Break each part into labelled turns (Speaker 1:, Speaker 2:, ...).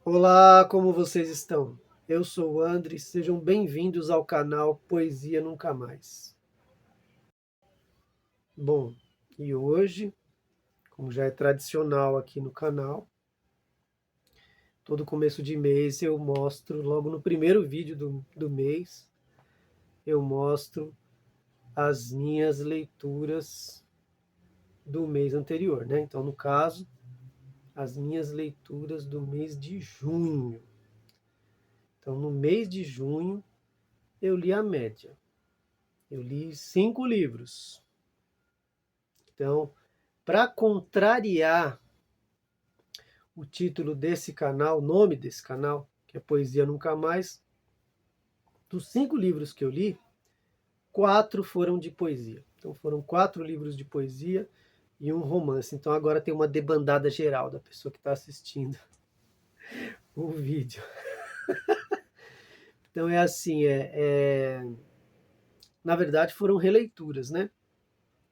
Speaker 1: Olá, como vocês estão? Eu sou o André, sejam bem-vindos ao canal Poesia Nunca Mais. Bom, e hoje, como já é tradicional aqui no canal, todo começo de mês eu mostro, logo no primeiro vídeo do mês, eu mostro as minhas leituras do mês anterior, né? Então, no caso, as minhas leituras do mês de junho. Então, no mês de junho, eu li a média. Eu li 5 livros. Então, para contrariar o título desse canal, o nome desse canal, que é Poesia Nunca Mais, dos 5 livros que eu li, 4 foram de poesia. Então foram 4 livros de poesia e um romance. Então agora tem uma debandada geral da pessoa que está assistindo o vídeo. Então é assim, na verdade foram releituras, né?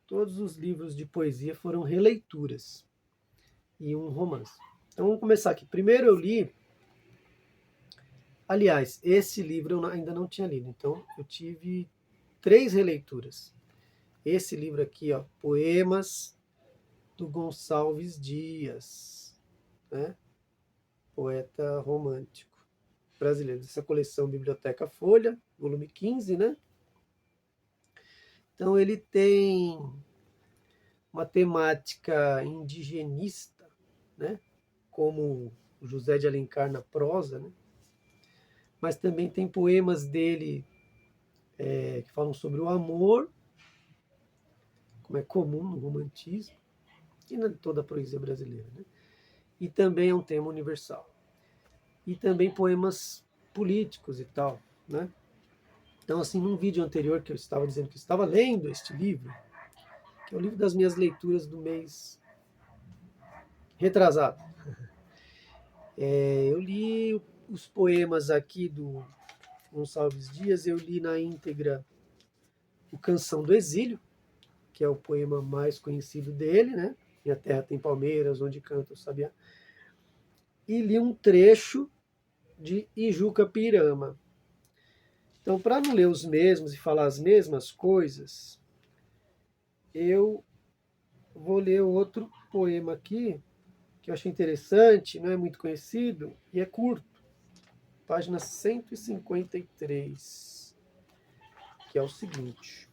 Speaker 1: Todos os livros de poesia foram releituras e um romance. Então vamos começar aqui. Primeiro eu li. Aliás, esse livro eu ainda não tinha lido, então eu tive 3 releituras. Esse livro aqui, ó, Poemas do Gonçalves Dias, né? Poeta romântico brasileiro, dessa coleção Biblioteca Folha, volume 15, né? Então ele tem uma temática indigenista, né? Como o José de Alencar na prosa, né? Mas também tem poemas dele que falam sobre o amor, como é comum no romantismo, e na toda a poesia brasileira, né? E também é um tema universal. E também poemas políticos e tal, né? Então, assim, num vídeo anterior que eu estava dizendo que eu estava lendo este livro, que é o livro das minhas leituras do mês retrasado, eu li os poemas aqui do Gonçalves Dias, eu li na íntegra o Canção do Exílio, que é o poema mais conhecido dele, né? Minha terra tem palmeiras, onde canta o sabiá. E li um trecho de Ijuca Pirama. Então, para não ler os mesmos e falar as mesmas coisas, eu vou ler outro poema aqui, que eu achei interessante, não é muito conhecido e é curto, página 153, que é o seguinte: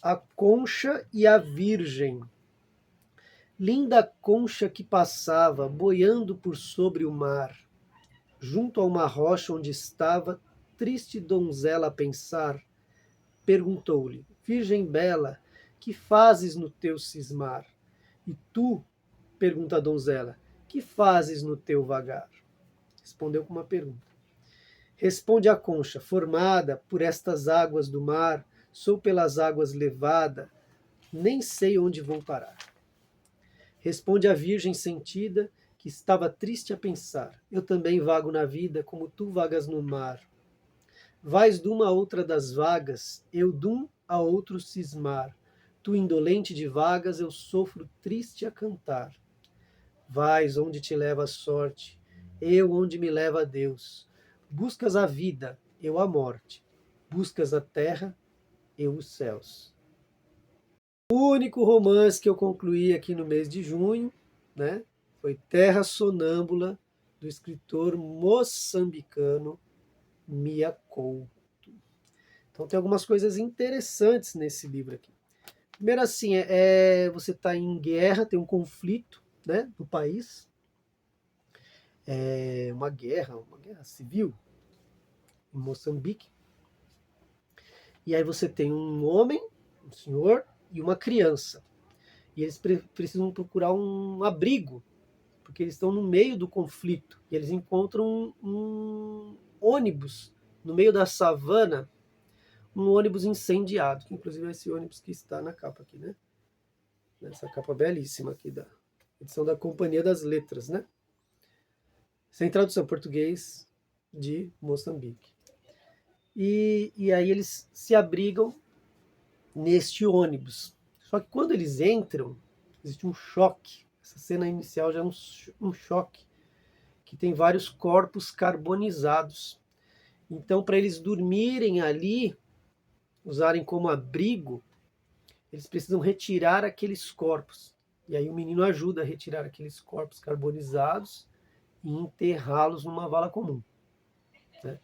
Speaker 1: A concha e a virgem. Linda concha que passava, boiando por sobre o mar, junto a uma rocha onde estava, triste donzela a pensar, perguntou-lhe: Virgem bela, que fazes no teu cismar? E tu, pergunta a donzela, que fazes no teu vagar? Respondeu com uma pergunta. Responde a concha: Formada por estas águas do mar, sou pelas águas levada, nem sei onde vou parar. Responde a virgem sentida, que estava triste a pensar: Eu também vago na vida, como tu vagas no mar. Vais de uma a outra das vagas, eu de um a outro cismar. Tu indolente de vagas, eu sofro triste a cantar. Vais onde te leva a sorte, eu onde me leva a Deus. Buscas a vida, eu a morte. Buscas a terra, eu os céus. O único romance que eu concluí aqui no mês de junho, né, foi Terra Sonâmbula, do escritor moçambicano Mia Couto. Então tem algumas coisas interessantes nesse livro aqui. Primeiro assim, você está em guerra, tem um conflito, né, no país, uma guerra civil em Moçambique. E aí você tem um homem, um senhor e uma criança. E eles precisam procurar um abrigo, porque eles estão no meio do conflito. E eles encontram um ônibus no meio da savana, um ônibus incendiado, que inclusive é esse ônibus que está na capa aqui, né? Nessa capa belíssima aqui da edição da Companhia das Letras, né? Sem tradução português de Moçambique. E aí eles se abrigam neste ônibus. Só que quando eles entram, existe um choque. Essa cena inicial já é um choque. que tem vários corpos carbonizados. Então, para eles dormirem ali, usarem como abrigo, eles precisam retirar aqueles corpos. E aí o menino ajuda a retirar aqueles corpos carbonizados e enterrá-los numa vala comum, né?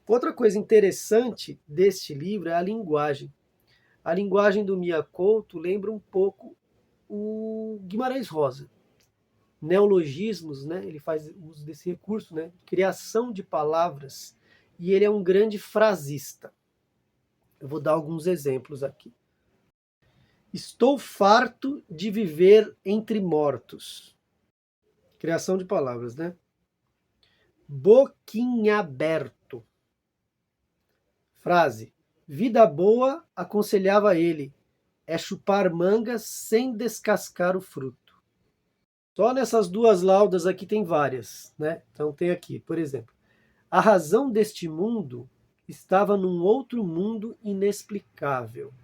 Speaker 1: Outra coisa interessante deste livro é a linguagem. A linguagem do Mia Couto lembra um pouco o Guimarães Rosa. Neologismos, né? Ele faz uso desse recurso, né? Criação de palavras, e ele é um grande frasista. Eu vou dar alguns exemplos aqui. Estou farto de viver entre mortos. Criação de palavras, né? Boquinha aberto. Frase. Vida boa, aconselhava ele, é chupar mangas sem descascar o fruto. Só nessas duas laudas aqui tem várias, né? Então tem aqui, por exemplo, a razão deste mundo estava num outro mundo inexplicável.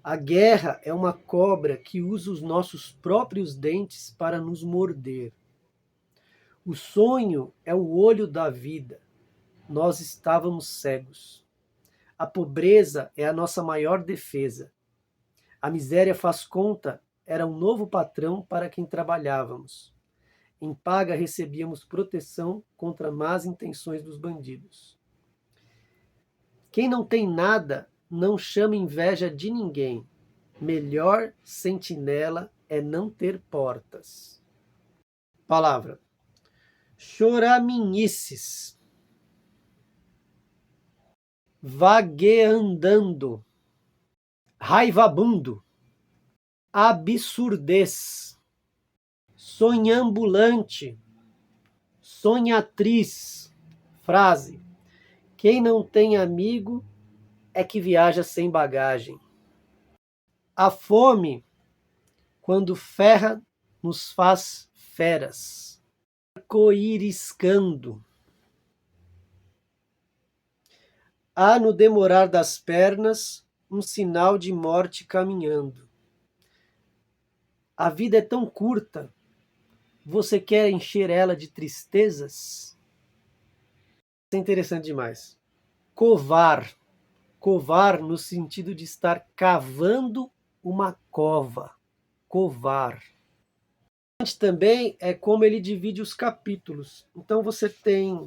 Speaker 1: A guerra é uma cobra que usa os nossos próprios dentes para nos morder. O sonho é o olho da vida. Nós estávamos cegos. A pobreza é a nossa maior defesa. A miséria faz conta, era um novo patrão para quem trabalhávamos. Em paga recebíamos proteção contra más intenções dos bandidos. Quem não tem nada, não chama inveja de ninguém. Melhor sentinela é não ter portas. Palavra. Choraminices. Vagueandando. Raivabundo. Absurdez. Sonhambulante. Sonhatriz. Frase. Quem não tem amigo é que viaja sem bagagem. A fome, quando ferra, nos faz feras. Arco-iriscando. Há no demorar das pernas um sinal de morte caminhando. A vida é tão curta, você quer encher ela de tristezas? Isso é interessante demais. Covar. Covar no sentido de estar cavando uma cova. Covar. Também é como ele divide os capítulos. Então você tem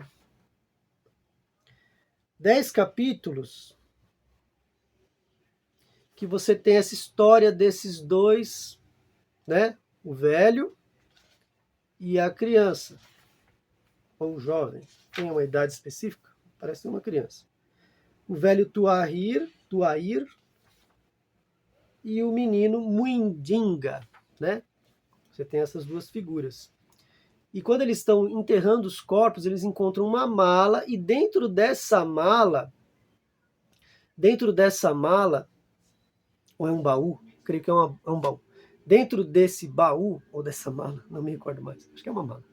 Speaker 1: 10 capítulos que você tem essa história desses dois, né? O velho e a criança, ou o jovem, tem uma idade específica, parece uma criança. O velho Tuair e o menino Muindinga, né? Você tem essas duas figuras. E quando eles estão enterrando os corpos, eles encontram uma mala, e dentro dessa mala, ou é um baú, creio que é um baú. Dentro desse baú, ou dessa mala, não me recordo mais, acho que é uma mala,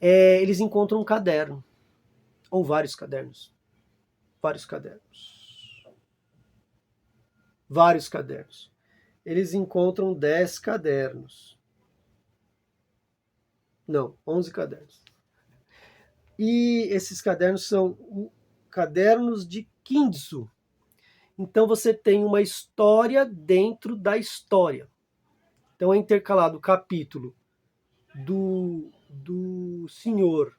Speaker 1: eles encontram um caderno, ou vários cadernos. Vários cadernos. Eles encontram 10 cadernos. Não, 11 cadernos. E esses cadernos são cadernos de Kinzu. Então você tem uma história dentro da história. Então é intercalado o capítulo do senhor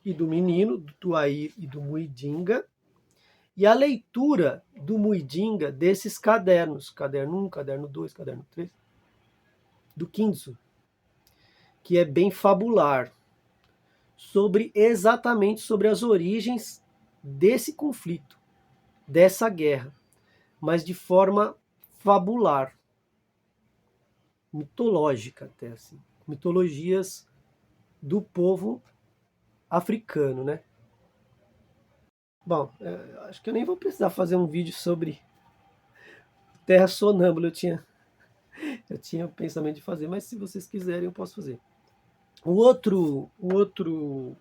Speaker 1: e do menino, do Tuair e do Muidinga, e a leitura do Muidinga desses cadernos, caderno 1, caderno 2, caderno 3, do Kinzu, que é bem fabular, exatamente sobre as origens desse conflito, dessa guerra, mas de forma fabular, mitológica até assim, mitologias do povo africano, né? Bom, acho que eu nem vou precisar fazer um vídeo sobre Terra Sonâmbula, eu tinha o pensamento de fazer, mas se vocês quiserem eu posso fazer. O outro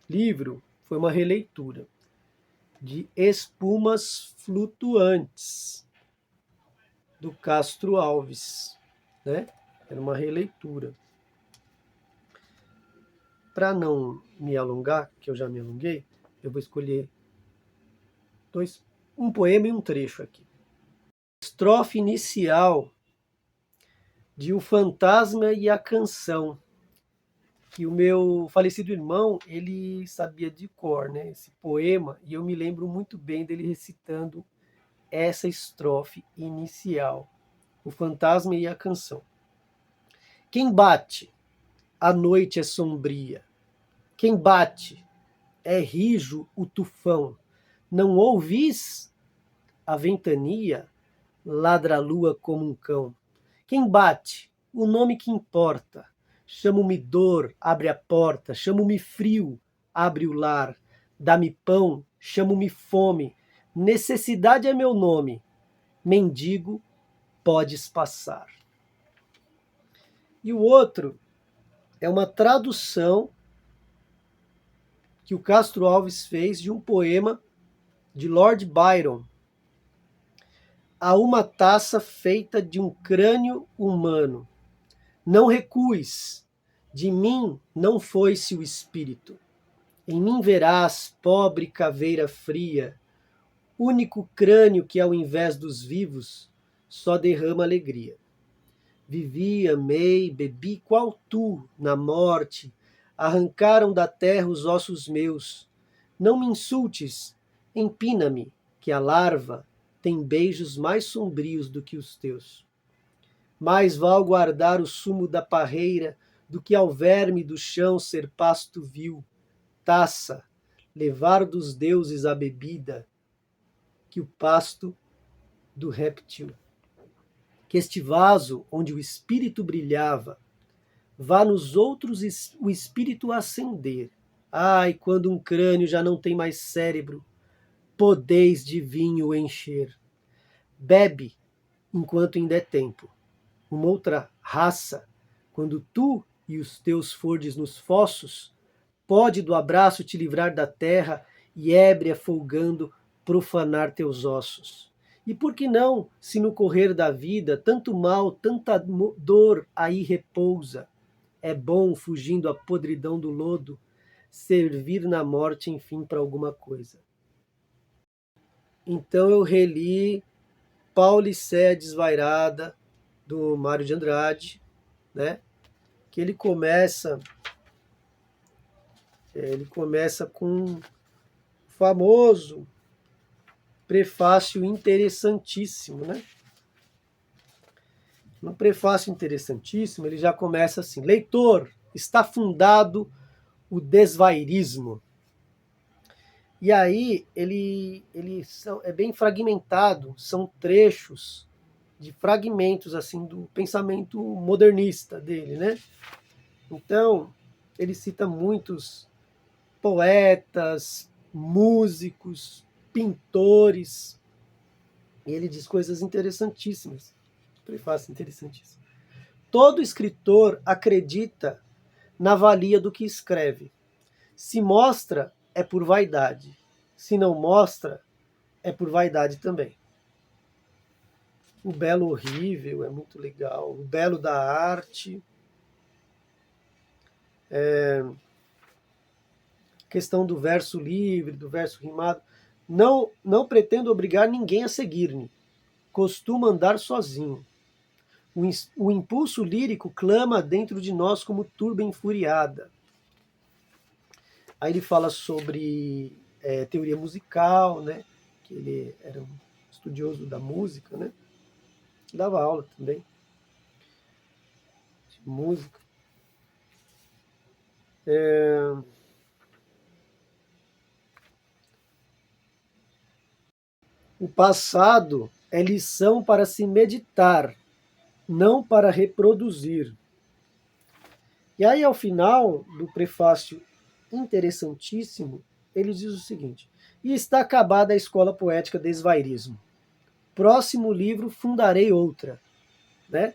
Speaker 1: livro foi uma releitura de Espumas Flutuantes, do Castro Alves, né? Era uma releitura. para não me alongar, que eu já me alonguei, eu vou escolher um poema e um trecho aqui. Estrofe inicial de O Fantasma e a Canção, que o meu falecido irmão, ele sabia de cor, né, esse poema, e eu me lembro muito bem dele recitando essa estrofe inicial, O Fantasma e a Canção. Quem bate, a noite é sombria. Quem bate, é rijo o tufão. Não ouvis a ventania, ladra a lua como um cão. Quem bate, o nome que importa. Chamo-me dor, abre a porta. Chamo-me frio, abre o lar. Dá-me pão, chamo-me fome. Necessidade é meu nome. Mendigo, podes passar. E o outro é uma tradução que o Castro Alves fez de um poema de Lord Byron. Há uma taça feita de um crânio humano. Não recues, de mim não foi-se o espírito. Em mim verás, pobre caveira fria, único crânio que, ao invés dos vivos, só derrama alegria. Vivi, amei, bebi qual tu, na morte, arrancaram da terra os ossos meus. Não me insultes, empina-me, que a larva tem beijos mais sombrios do que os teus. Mais val guardar o sumo da parreira do que ao verme do chão ser pasto vil. Taça, levar dos deuses a bebida, que o pasto do réptil. Que este vaso onde o espírito brilhava, vá nos outros o espírito acender. Ai, quando um crânio já não tem mais cérebro, podeis de vinho encher. Bebe, enquanto ainda é tempo. Uma outra raça, quando tu e os teus fordes nos fossos, pode do abraço te livrar da terra e ébria folgando profanar teus ossos. E por que não, se no correr da vida tanto mal, tanta dor aí repousa, é bom, fugindo à podridão do lodo, servir na morte, enfim, para alguma coisa. Então eu reli Paulicéia Desvairada, do Mário de Andrade, né? Que ele começa com o famoso prefácio interessantíssimo, né? No prefácio interessantíssimo, ele já começa assim: leitor, está fundado o desvairismo. E aí é bem fragmentado, são trechos de fragmentos assim do pensamento modernista dele, né? Então, ele cita muitos poetas, músicos, pintores, e ele diz coisas interessantíssimas. Prefácio interessantíssimo. Todo escritor acredita na valia do que escreve. Se mostra, é por vaidade. Se não mostra, é por vaidade também. O belo horrível é muito legal. O belo da arte. Questão do verso livre, do verso rimado. Não pretendo obrigar ninguém a seguir-me. Costumo andar sozinho. O impulso lírico clama dentro de nós como turba enfuriada. Aí ele fala sobre teoria musical, né? Que ele era um estudioso da música, né? Dava aula também de música. O passado é lição para se meditar, não para reproduzir. E aí, ao final do prefácio interessantíssimo, ele diz o seguinte: e está acabada a escola poética Desvairismo. Próximo livro fundarei outra, né?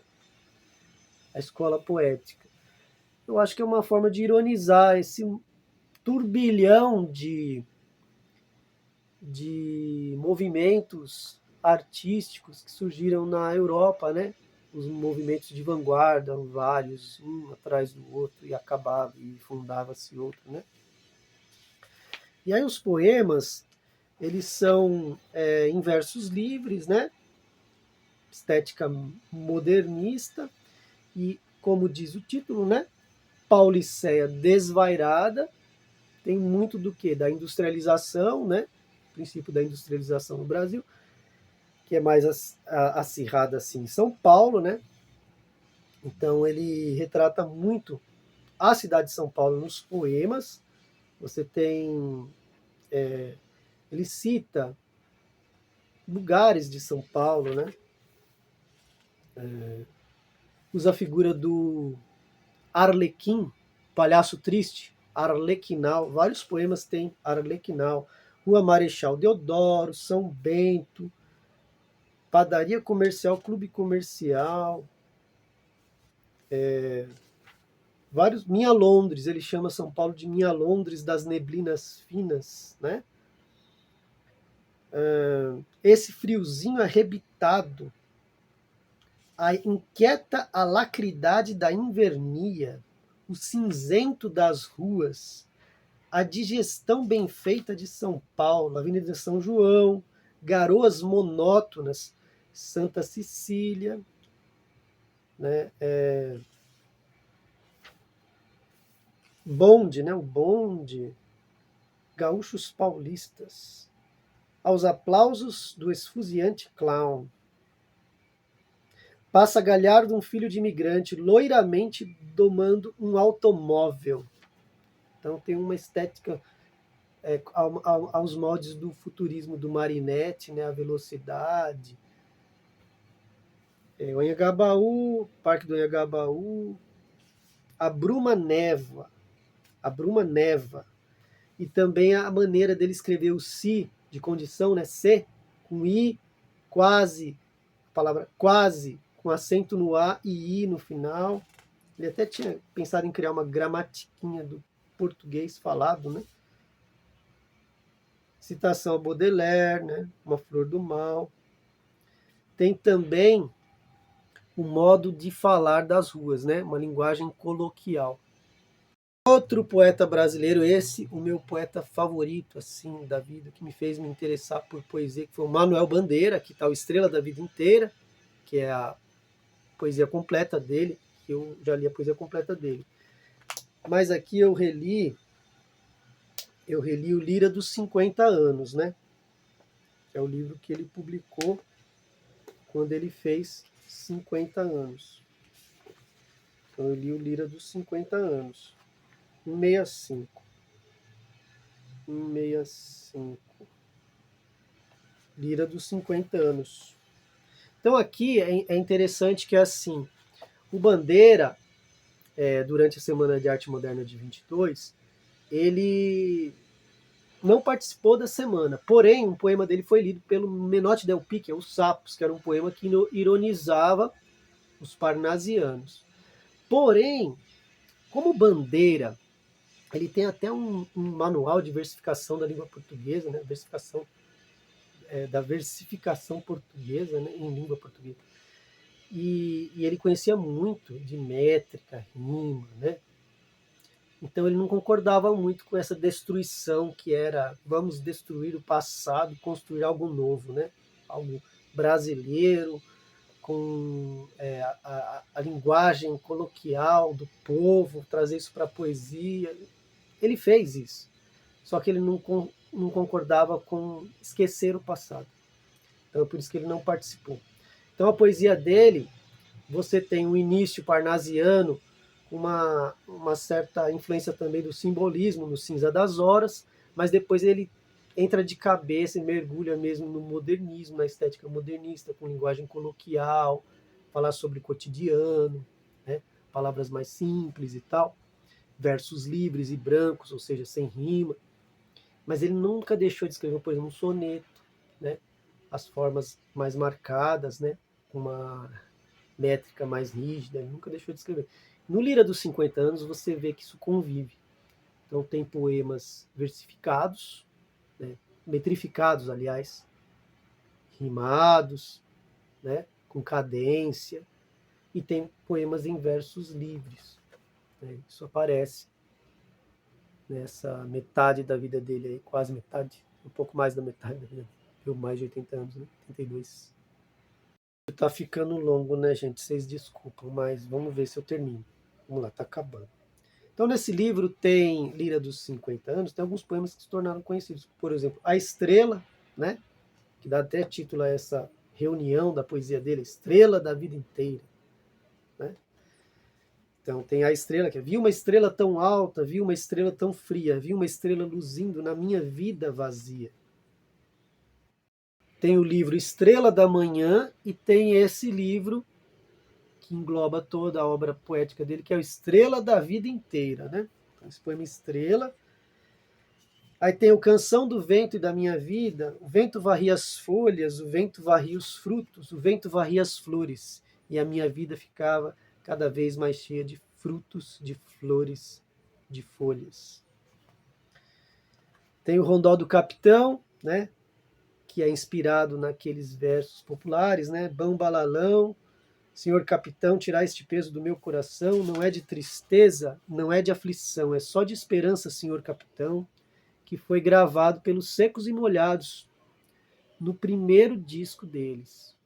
Speaker 1: A escola poética. Eu acho que é uma forma de ironizar esse turbilhão de movimentos artísticos que surgiram na Europa, né? os movimentos de vanguarda, vários, um atrás do outro, e acabava, e fundava-se outro, né? E aí os poemas, eles são em versos livres, né? Estética modernista, e como diz o título, né? Pauliceia desvairada, tem muito do que? Da industrialização, né? O princípio da industrialização no Brasil, que é mais acirrada assim em São Paulo, né? Então ele retrata muito a cidade de São Paulo nos poemas. Você tem, ele cita lugares de São Paulo, né? Usa a figura do Arlequim, palhaço triste, Arlequinal. Vários poemas têm Arlequinal. Rua Marechal Deodoro, São Bento, Padaria Comercial, Clube Comercial, vários. Minha Londres, ele chama São Paulo de Minha Londres das neblinas finas, né? Esse friozinho arrebitado, a inquieta alacridade da invernia, o cinzento das ruas, a digestão bem feita de São Paulo, Avenida São João, garoas monótonas, Santa Cecília, né? Bonde, né? O bonde, gaúchos paulistas, aos aplausos do esfuziante clown. Passa Galhardo, um filho de imigrante, loiramente domando um automóvel. Então tem uma estética aos moldes do futurismo do Marinetti, né? A velocidade. O Anhangabaú, Parque do Anhangabaú, a bruma neva, a bruma neva. E também a maneira dele escrever o si de condição, né? Se, com i, quase, a palavra quase, com acento no a e i no final. Ele até tinha pensado em criar uma gramatiquinha do português falado, né? Citação a Baudelaire, né? Uma Flor do Mal. Tem também o modo de falar das ruas, né? Uma linguagem coloquial. Outro poeta brasileiro, esse, o meu poeta favorito, assim, da vida, que me fez me interessar por poesia, que foi o Manuel Bandeira, que está o Estrela da Vida Inteira, que é a poesia completa dele, que eu já li a poesia completa dele. Mas aqui eu reli o Lira dos 50 anos, né? Que é o livro que ele publicou quando ele fez 50 anos. Então eu li o Lira dos 50 anos. 165. 165. Lira dos 50 anos. Então aqui é interessante que assim, o Bandeira, durante a Semana de Arte Moderna de 22, ele não participou da semana, porém um poema dele foi lido pelo Menotti Del Pique, Os Sapos, que era um poema que ironizava os parnasianos. Porém, como Bandeira, ele tem até um manual de versificação da língua portuguesa, né? Da versificação portuguesa, né? Em língua portuguesa. E ele conhecia muito de métrica, rima, né? Então ele não concordava muito com essa destruição que era, vamos destruir o passado, construir algo novo, né? Algo brasileiro, com a linguagem coloquial do povo, trazer isso para a poesia. Ele fez isso, só que ele não concordava com esquecer o passado. Então é por isso que ele não participou. Então a poesia dele, você tem um início parnasiano, uma certa influência também do simbolismo no Cinza das Horas, mas depois ele entra de cabeça e mergulha mesmo no modernismo, na estética modernista, com linguagem coloquial, falar sobre cotidiano, né? Palavras mais simples e tal, versos livres e brancos, ou seja, sem rima. Mas ele nunca deixou de escrever, por exemplo, um soneto, né? As formas mais marcadas, né? Uma métrica mais rígida, ele nunca deixou de escrever. No Lira dos 50 anos você vê que isso convive. Então tem poemas versificados, né, metrificados, aliás, rimados, né, com cadência, e tem poemas em versos livres, né? Isso aparece nessa metade da vida dele, aí, quase metade, um pouco mais da metade da vida dele, viu, mais de 80 anos, né? 82. Tá ficando longo, né, gente? Vocês desculpam, mas vamos ver se eu termino. Vamos lá, tá acabando. Então, nesse livro tem Lira dos 50 anos, tem alguns poemas que se tornaram conhecidos. Por exemplo, A Estrela, né? Que dá até título a essa reunião da poesia dele, Estrela da Vida Inteira, né? Então tem A Estrela, que é: vi uma estrela tão alta, vi uma estrela tão fria, vi uma estrela luzindo na minha vida vazia. Tem o livro Estrela da Manhã e tem esse livro que engloba toda a obra poética dele, que é o Estrela da Vida Inteira, né? Então, esse poema Estrela. Aí tem o Canção do Vento e da Minha Vida: o vento varria as folhas, o vento varria os frutos, o vento varria as flores, e a minha vida ficava cada vez mais cheia de frutos, de flores, de folhas. Tem o Rondó do Capitão, né? Que é inspirado naqueles versos populares, né? Bambalalão, Senhor capitão, tirar este peso do meu coração, não é de tristeza, não é de aflição, é só de esperança, senhor capitão, que foi gravado pelos Secos e Molhados no primeiro disco deles.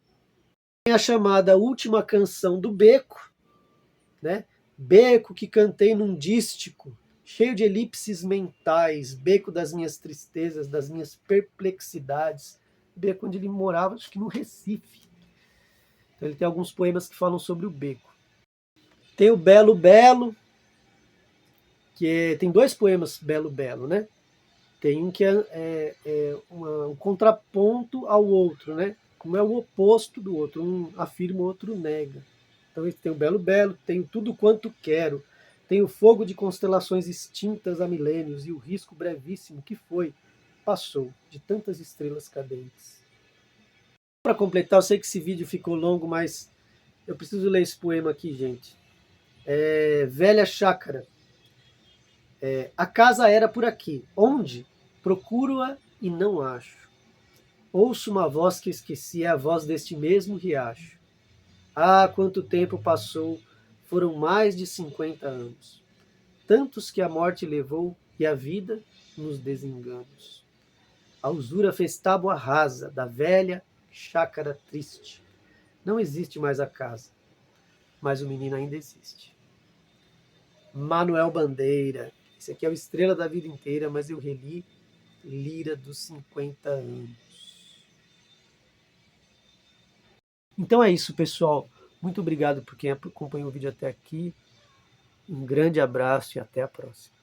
Speaker 1: Tem a chamada Última Canção do Beco, né? Beco que cantei num dístico, cheio de elipses mentais, beco das minhas tristezas, das minhas perplexidades, beco onde ele morava, acho que no Recife. Então ele tem alguns poemas que falam sobre o beco. Tem o Belo Belo, tem dois poemas Belo Belo, né? Tem um que é um contraponto ao outro, né? Um é o oposto do outro, um afirma, o outro nega. Então tem o Belo Belo, tem o Tudo Quanto Quero, tem o fogo de constelações extintas há milênios e o risco brevíssimo que foi, passou, de tantas estrelas cadentes. Para completar, eu sei que esse vídeo ficou longo, mas eu preciso ler esse poema aqui, gente. Velha Chácara. A casa era por aqui. Onde? Procuro-a e não acho. Ouço uma voz que esqueci, é a voz deste mesmo riacho. Ah, quanto tempo passou! Foram mais de 50 anos. Tantos que a morte levou e a vida nos desenganos. A usura fez tábua rasa da velha chácara triste. Não existe mais a casa, mas o menino ainda existe. Manuel Bandeira. Esse aqui é o Estrela da Vida Inteira, mas eu reli Lira dos 50 anos. Então é isso, pessoal. Muito obrigado por quem acompanhou o vídeo até aqui. Um grande abraço e até a próxima.